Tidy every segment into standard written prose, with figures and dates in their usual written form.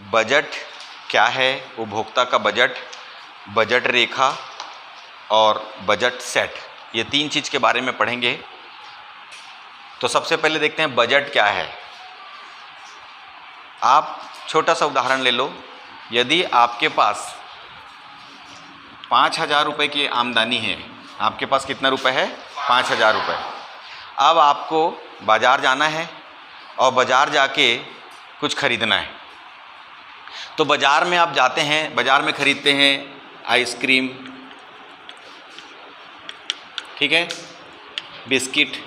Budget क्या है, उपभोक्ता का बजट, बजट रेखा और बजट सेट, ये 3 चीज़ के बारे में पढ़ेंगे। तो सबसे पहले देखते हैं बजट क्या है। आप छोटा सा उदाहरण ले लो, यदि आपके पास 5,000 रुपये की आमदनी है, आपके पास कितना रुपए है, 5,000 रुपये। अब आपको बाज़ार जाना है और बाज़ार जाके कुछ ख़रीदना है। तो बाज़ार में आप जाते हैं, बाज़ार में ख़रीदते हैं आइसक्रीम, ठीक है, बिस्किट,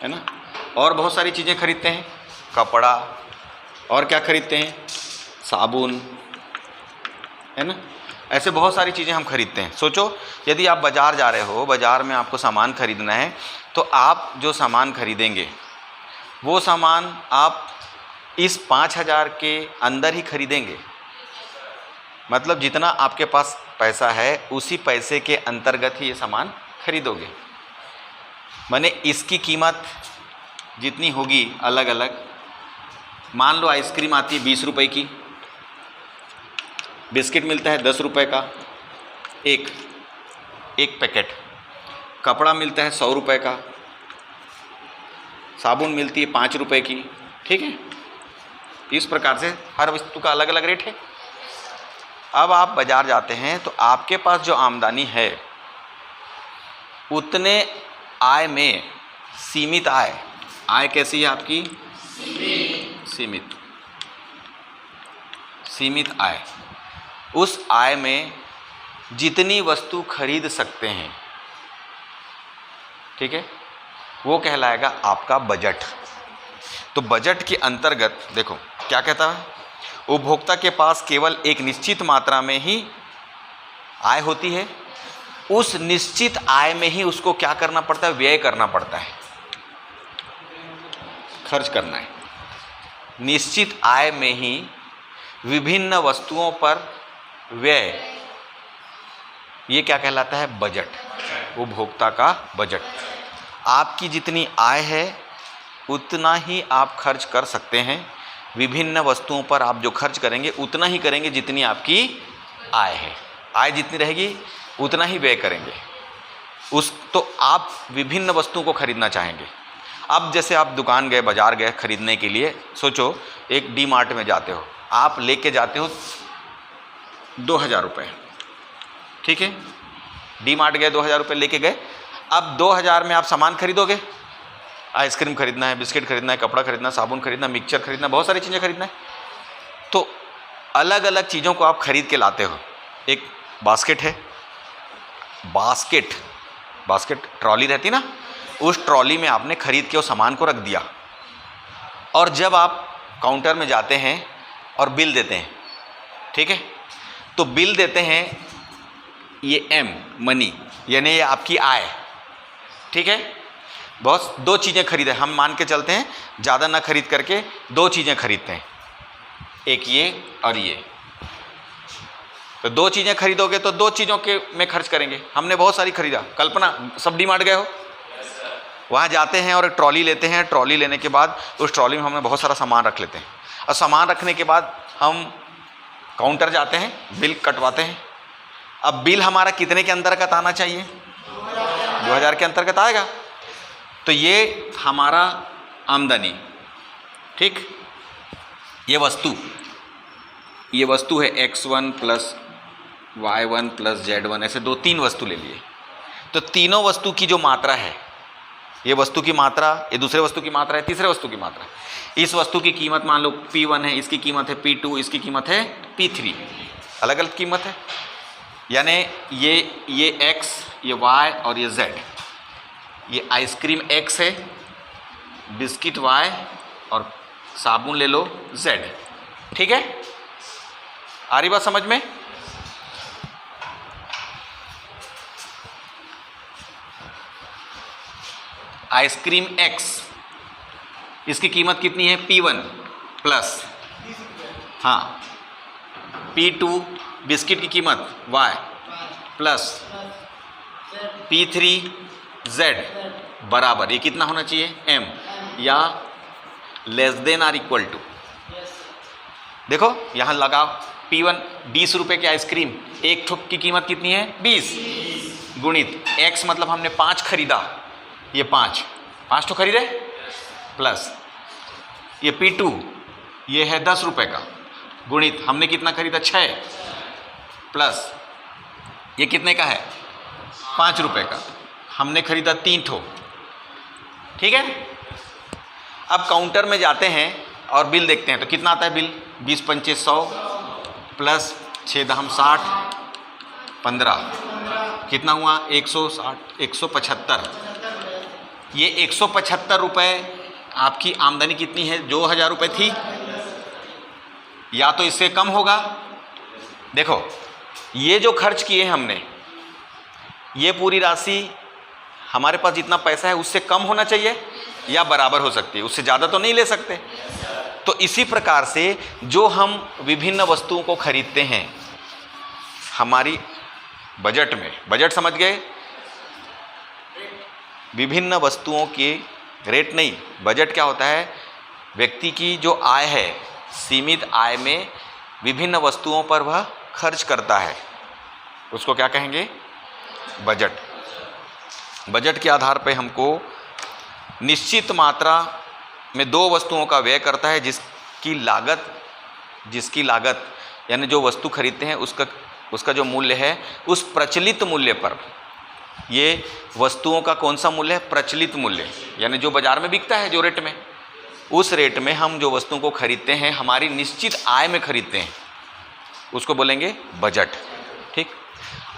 है ना, और बहुत सारी चीज़ें खरीदते हैं, कपड़ा, और क्या खरीदते हैं, साबुन, है ना, ऐसे बहुत सारी चीज़ें हम खरीदते हैं। सोचो यदि आप बाज़ार जा रहे हो, बाज़ार में आपको सामान खरीदना है, तो आप जो सामान खरीदेंगे वो सामान आप इस 5,000 के अंदर ही खरीदेंगे। मतलब जितना आपके पास पैसा है उसी पैसे के अंतर्गत ही ये सामान खरीदोगे। माने इसकी कीमत जितनी होगी अलग अलग। मान लो आइसक्रीम आती है 20 रुपए की, बिस्किट मिलता है 10 रुपए का एक पैकेट, कपड़ा मिलता है 100 रुपए का, साबुन मिलती है 5 रुपए की, ठीक है। इस प्रकार से हर वस्तु का अलग अलग रेट है। अब आप बाज़ार जाते हैं तो आपके पास जो आमदनी है उतने आय में सीमित आय कैसी है आपकी, सीमित आय, उस आय में जितनी वस्तु खरीद सकते हैं, ठीक है, वो कहलाएगा आपका बजट। तो बजट के अंतर्गत देखो क्या कहता है, उपभोक्ता के पास केवल एक निश्चित मात्रा में ही आय होती है। उस निश्चित आय में ही उसको क्या करना पड़ता है, व्यय करना पड़ता है, खर्च करना है। निश्चित आय में ही विभिन्न वस्तुओं पर व्यय, ये क्या कहलाता है, बजट, उपभोक्ता का बजट। आपकी जितनी आय है उतना ही आप खर्च कर सकते हैं। विभिन्न वस्तुओं पर आप जो खर्च करेंगे उतना ही करेंगे जितनी आपकी आय है। आय जितनी रहेगी उतना ही व्यय करेंगे। तो आप विभिन्न वस्तुओं को खरीदना चाहेंगे। अब जैसे आप दुकान गए, बाज़ार गए खरीदने के लिए, सोचो एक डी मार्ट में जाते हो, आप लेके जाते हो 2,000 रुपये, ठीक है, डी मार्ट गए 2,000 रुपये लेके गए। अब 2,000 में आप सामान खरीदोगे, आइसक्रीम खरीदना है, बिस्किट खरीदना है, कपड़ा खरीदना है, साबुन खरीदना, मिक्सचर खरीदना, बहुत सारी चीज़ें खरीदना है। तो अलग अलग चीज़ों को आप खरीद के लाते हो। एक बास्केट है, बास्केट ट्रॉली रहती ना, उस ट्रॉली में आपने खरीद के उस सामान को रख दिया। और जब आप काउंटर में जाते हैं और बिल देते हैं, ठीक है, तो बिल देते हैं, ये एम मनी, यानी ये आपकी आय, ठीक है। बहुत 2 चीज़ें खरीदे, हम मान के चलते हैं ज़्यादा ना खरीद करके 2 चीज़ें खरीदते हैं, एक ये और ये। तो 2 चीज़ें खरीदोगे तो 2 चीज़ों के में खर्च करेंगे। हमने बहुत सारी खरीदा, कल्पना सब डी मार्ट गए हो, वहाँ जाते हैं और एक ट्रॉली लेते हैं। ट्रॉली लेने के बाद उस ट्रॉली में हमें बहुत सारा सामान रख लेते हैं, और सामान रखने के बाद हम काउंटर जाते हैं, बिल कटवाते हैं। अब बिल हमारा कितने के अंतर्गत आना चाहिए, 2,000 के अंतर्गत आएगा। तो ये हमारा आमदनी, ठीक, ये वस्तु है x1 plus y1 plus z1, ऐसे 2-3 वस्तु ले लिए। तो तीनों वस्तु की जो मात्रा है, ये वस्तु की मात्रा, ये दूसरे वस्तु की मात्रा है, तीसरे वस्तु की मात्रा है। इस वस्तु की कीमत मान लो P1 है, इसकी कीमत है P2, इसकी कीमत है P3, अलग अलग कीमत है। यानी ये x, ये y और ये z। ये आइसक्रीम x है, बिस्किट y और साबुन ले लो z, ठीक है। आ रही बात समझ में? आइसक्रीम x, इसकी कीमत कितनी है, P1 प्लस, हाँ, P2 बिस्किट की कीमत y प्लस P3 z बराबर, ये कितना होना चाहिए, m, या less than or equal to, देखो यहाँ लगाओ, P1 20 रुपये की आइसक्रीम, एक ठोक की कीमत कितनी है 20, गुणित x मतलब हमने 5 खरीदा, ये 5 ठो खरीदे, प्लस ये P2 ये है 10 रुपये का, गुणित हमने कितना खरीदा 6, प्लस ये कितने का है 5 रुपये का, हमने खरीदा 3 ठो। ठीक है, अब काउंटर में जाते हैं और बिल देखते हैं तो कितना आता है बिल, 20 पंचे 100 प्लस 6 दहम 60, 15 कितना हुआ 160, 175। ये 175 रुपये आपकी आमदनी कितनी है, जो 1000 रुपये थी, या तो इससे कम होगा। देखो ये जो खर्च किए हैं हमने, ये पूरी राशि हमारे पास जितना पैसा है उससे कम होना चाहिए या बराबर हो सकती है, उससे ज़्यादा तो नहीं ले सकते। तो इसी प्रकार से जो हम विभिन्न वस्तुओं को खरीदते हैं हमारी बजट में, बजट समझ गए, विभिन्न वस्तुओं के रेट नहीं, बजट क्या होता है, व्यक्ति की जो आय है, सीमित आय में विभिन्न वस्तुओं पर वह खर्च करता है, उसको क्या कहेंगे, बजट। बजट के आधार पर हमको निश्चित मात्रा में 2 वस्तुओं का व्यय करता है, जिसकी लागत यानी जो वस्तु खरीदते हैं उसका जो मूल्य है उस प्रचलित मूल्य पर, ये वस्तुओं का कौन सा मूल्य है, प्रचलित मूल्य, यानी जो बाज़ार में बिकता है जो रेट में, उस रेट में हम जो वस्तुओं को खरीदते हैं, हमारी निश्चित आय में खरीदते हैं, उसको बोलेंगे बजट। ठीक,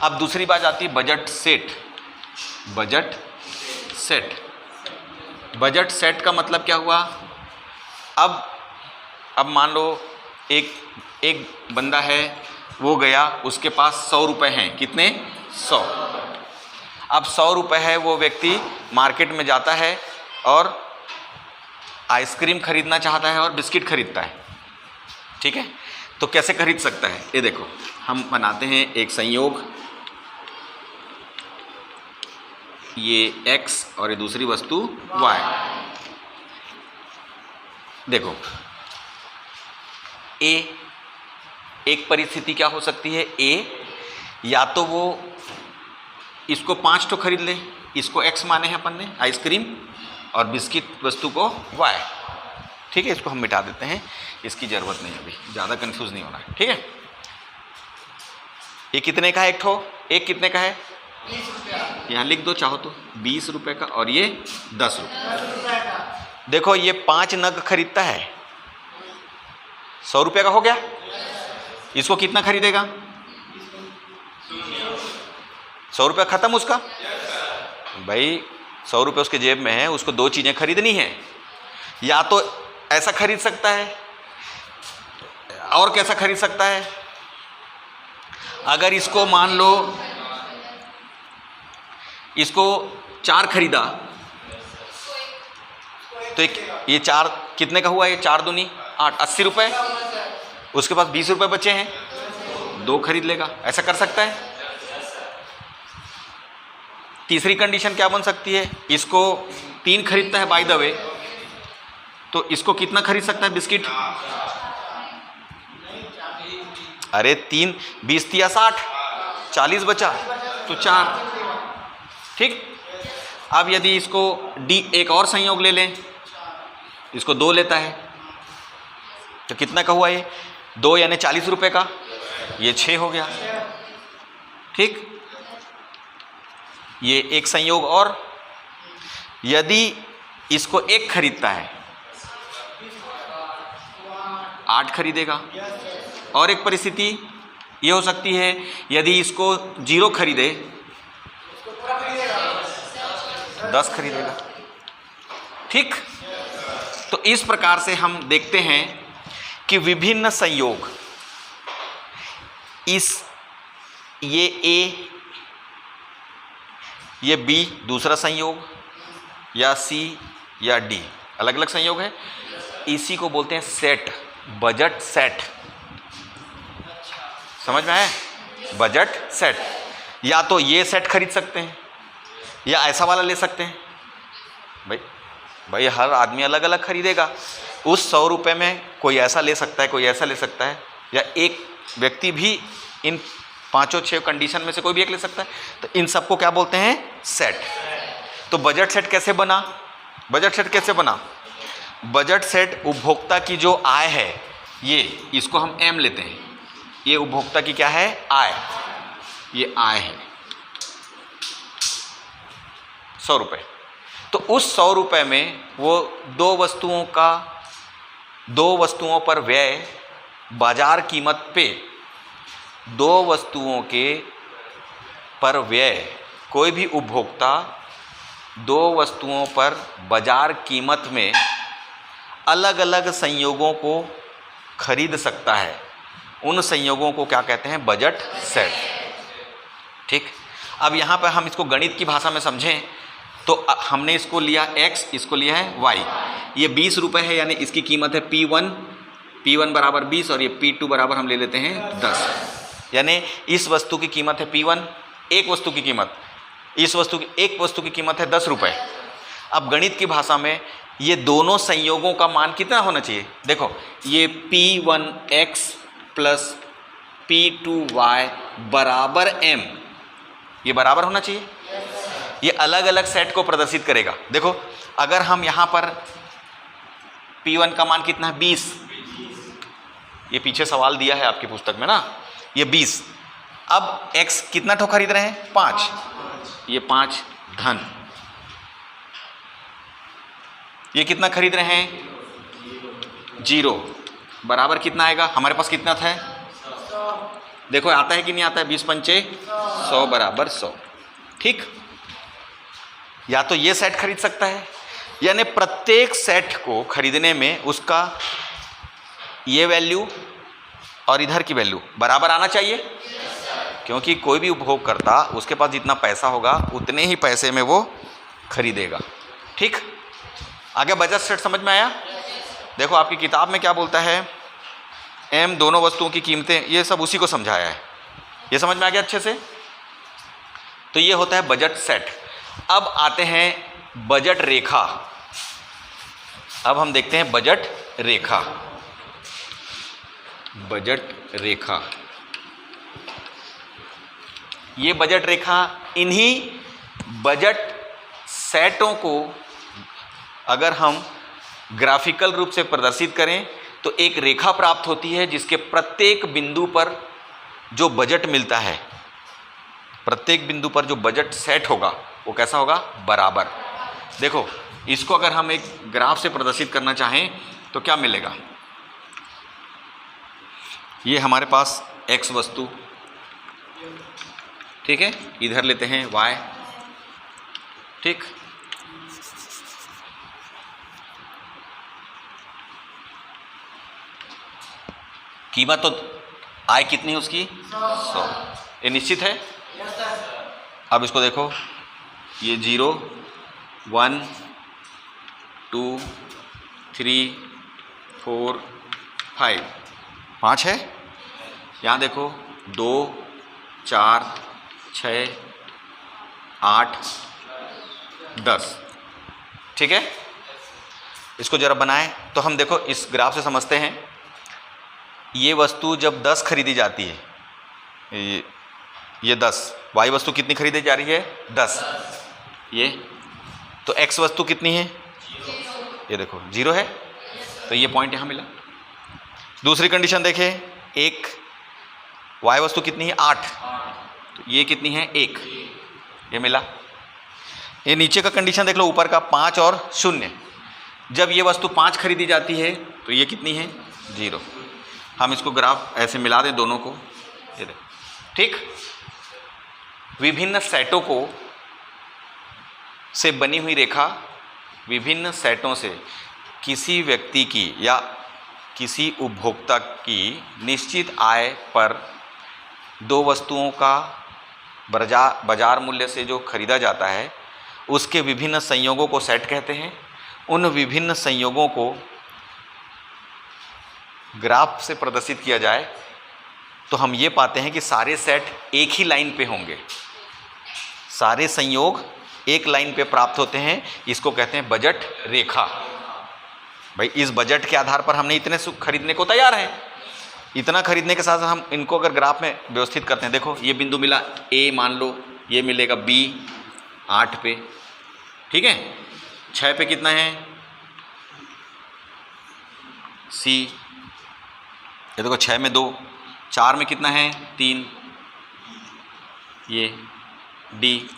अब दूसरी बात आती है budget set. Budget set, budget set का मतलब क्या हुआ, अब मान लो एक बंदा है, वो गया, उसके पास 100 रुपये हैं, कितने 100। अब 100 रुपये है, वो व्यक्ति मार्केट में जाता है और आइसक्रीम खरीदना चाहता है और बिस्किट खरीदता है। ठीक है, तो कैसे खरीद सकता है, ये देखो हम बनाते हैं एक संयोग, ये x और ये दूसरी वस्तु y। देखो A, एक परिस्थिति क्या हो सकती है, A या तो वो इसको 5 ठो खरीद ले, इसको x माने हैं अपन ने आइसक्रीम, और बिस्किट वस्तु को y। ठीक है, इसको हम मिटा देते हैं, इसकी ज़रूरत नहीं, अभी ज़्यादा कंफ्यूज नहीं होना है। ठीक है, ये कितने का है एक ठो, एक कितने का है, 20 रुपया, यहाँ लिख दो चाहो तो, 20 रुपये का, और ये 10 रुपये का। देखो ये 5 नग खरीदता है, 100 रुपये का हो गया, इसको कितना खरीदेगा, 100 रुपये ख़त्म उसका। भाई 100 रुपये उसके जेब में है, उसको 2 चीज़ें खरीदनी है, या तो ऐसा खरीद सकता है, और कैसा खरीद सकता है, अगर इसको मान लो इसको 4 खरीदा तो ये 4 कितने का हुआ, ये 4 दूनी 8, 80 रुपये, उसके पास 20 रुपये बचे हैं, 2 खरीद लेगा, ऐसा कर सकता है। तीसरी कंडीशन क्या बन सकती है, इसको 3 खरीदता है बाय द वे, तो इसको कितना खरीद सकता है बिस्किट, अरे 3 20 या 60, 40 बचा तो 4। ठीक, अब यदि इसको डी एक और संयोग ले लें, इसको 2 लेता है तो कितना का हुआ, ये 2 यानी 40 रुपये का, ये 6 हो गया। ठीक, ये एक संयोग, और यदि इसको 1 खरीदता है 8 खरीदेगा। और एक परिस्थिति ये हो सकती है, यदि इसको 0 खरीदे 10 खरीदेगा। ठीक, तो इस प्रकार से हम देखते हैं कि विभिन्न संयोग, ये A, ये B दूसरा संयोग, या C या D अलग अलग संयोग है, इसी को बोलते हैं सेट, बजट सेट। समझ में आया, बजट सेट। या तो ये सेट खरीद सकते हैं, या ऐसा वाला ले सकते हैं। भाई भाई हर आदमी अलग अलग खरीदेगा। उस 100 रुपये में कोई ऐसा ले सकता है, कोई ऐसा ले सकता है, या एक व्यक्ति भी इन 5-6 कंडीशन में से कोई भी एक ले सकता है। तो इन सबको क्या बोलते हैं? सेट। तो बजट सेट कैसे बना? बजट सेट कैसे बना? बजट सेट उपभोक्ता की जो आय है, ये इसको हम एम लेते हैं, ये उपभोक्ता की क्या है? आय। ये आय है 100 रुपये। तो उस 100 रुपये में वो दो वस्तुओं पर व्यय बाजार कीमत पे, दो वस्तुओं के पर व्यय, कोई भी उपभोक्ता दो वस्तुओं पर बाजार कीमत में अलग अलग संयोगों को खरीद सकता है। उन संयोगों को क्या कहते हैं? Budget set. ठीक। अब यहाँ पर हम इसको गणित की भाषा में समझें तो हमने इसको लिया x, इसको लिया है y। ये 20 रुपये है, यानी इसकी कीमत है P1 बराबर 20, और ये P2 बराबर हम ले लेते हैं 10। यानी इस वस्तु की कीमत है P1, एक वस्तु की कीमत, एक वस्तु की कीमत है 10 रुपये। अब गणित की भाषा में ये दोनों संयोगों का मान कितना होना चाहिए? देखो, ये P1x प्लस P2y बराबर m, ये बराबर होना चाहिए। ये अलग अलग सेट को प्रदर्शित करेगा। देखो, अगर हम यहाँ पर P1 का मान कितना है? 20। ये पीछे सवाल दिया है आपकी पुस्तक में ना, ये 20। अब x कितना ठो खरीद रहे हैं? 5। ये 5 धन। ये कितना खरीद रहे हैं? 0। बराबर कितना आएगा? हमारे पास कितना था? देखो आता है कि नहीं आता है? 20 पंचे 100 बराबर 100। ठीक। या तो ये सेट खरीद सकता है, यानी प्रत्येक सेट को खरीदने में उसका ये वैल्यू और इधर की वैल्यू बराबर आना चाहिए, क्योंकि कोई भी उपभोगकर्ता उसके पास जितना पैसा होगा उतने ही पैसे में वो खरीदेगा। ठीक। आगे बजट सेट समझ में आया? देखो आपकी किताब में क्या बोलता है? एम दोनों वस्तुओं की कीमतें, ये सब उसी को समझाया है। ये समझ में आ गया अच्छे से? तो ये होता है बजट सेट। अब आते हैं बजट रेखा। अब हम देखते हैं बजट रेखा। बजट रेखा, ये बजट रेखा, इन्हीं बजट सेटों को अगर हम ग्राफिकल रूप से प्रदर्शित करें तो एक रेखा प्राप्त होती है जिसके प्रत्येक बिंदु पर जो बजट मिलता है, प्रत्येक बिंदु पर जो बजट सेट होगा वो कैसा होगा? बराबर। देखो, इसको अगर हम एक ग्राफ से प्रदर्शित करना चाहें तो क्या मिलेगा? ये हमारे पास x वस्तु, ठीक है, इधर लेते हैं y। ठीक। कीमत तो आय कितनी है उसकी? 100। ये निश्चित है। अब इसको देखो, ये 0 1 2 3 4 5 है। यहाँ देखो 2 4 6 8 10। ठीक है। इसको जरा बनाएं तो हम देखो इस ग्राफ से समझते हैं। ये वस्तु जब 10 खरीदी जाती है, ये 10, y वस्तु कितनी खरीदी जा रही है? 10। ये तो x वस्तु कितनी है? ये देखो 0 है, तो ये पॉइंट यहाँ मिला। दूसरी कंडीशन देखें, एक y वस्तु कितनी है? 8, तो ये कितनी है? 1, ये मिला। ये नीचे का कंडीशन देख लो, ऊपर का 5 और 0। जब ये वस्तु 5 खरीदी जाती है तो ये कितनी है? 0। हम इसको ग्राफ ऐसे मिला दें दोनों को, ये देखो। ठीक। विभिन्न सेटों को से बनी हुई रेखा, विभिन्न सेटों से किसी व्यक्ति की या किसी उपभोक्ता की निश्चित आय पर दो वस्तुओं का बाजार मूल्य से जो खरीदा जाता है उसके विभिन्न संयोगों को सेट कहते हैं। उन विभिन्न संयोगों को ग्राफ से प्रदर्शित किया जाए तो हम ये पाते हैं कि सारे सेट एक ही लाइन पे होंगे, सारे संयोग एक लाइन पे प्राप्त होते हैं, इसको कहते हैं बजट रेखा। भाई इस बजट के आधार पर हमने इतने खरीदने को तैयार हैं, इतना खरीदने के साथ हम इनको अगर ग्राफ में व्यवस्थित करते हैं, देखो ये बिंदु मिला ए, मान लो ये मिलेगा बी 8 पे, ठीक है, 6 पे कितना है सी, ये देखो 6 में 2, 4 में कितना है 3, ये डी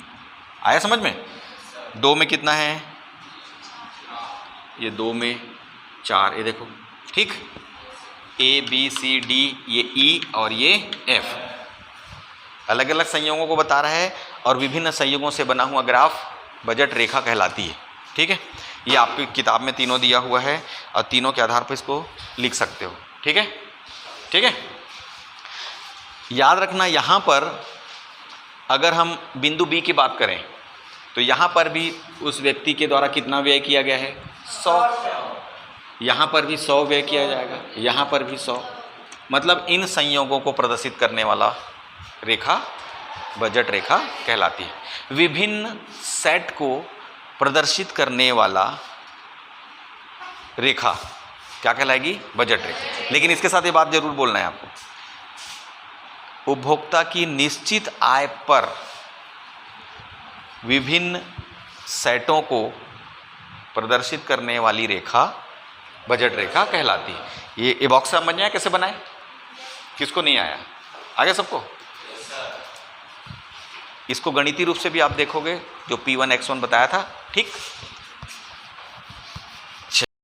आया समझ में, 2 में कितना है, ये 2 में 4, ये देखो ठीक, ए बी सी डी, ये ई और ये एफ, अलग अलग संयोगों को बता रहा है और विभिन्न संयोगों से बना हुआ ग्राफ बजट रेखा कहलाती है। ठीक है, ये आपकी किताब में तीनों दिया हुआ है और तीनों के आधार पर इसको लिख सकते हो। ठीक है, ठीक है, याद रखना यहाँ पर अगर हम बिंदु बी की बात करें तो यहाँ पर भी उस व्यक्ति के द्वारा कितना व्यय किया गया है 100, यहाँ पर भी 100 व्यय किया जाएगा, यहाँ पर भी 100, मतलब इन संयोगों को प्रदर्शित करने वाला रेखा बजट रेखा कहलाती है। विभिन्न सेट को प्रदर्शित करने वाला रेखा क्या कहलाएगी, बजट रेखा। लेकिन इसके साथ ये बात जरूर बोलना है आपको, उपभोक्ता की निश्चित आय पर विभिन्न सेटों को प्रदर्शित करने वाली रेखा बजट रेखा कहलाती है। ये बॉक्स समझ में आया कैसे बनाए, किसको नहीं आया, आगे सबको। इसको गणितीय रूप से भी आप देखोगे जो P1 X1 बताया था, ठीक।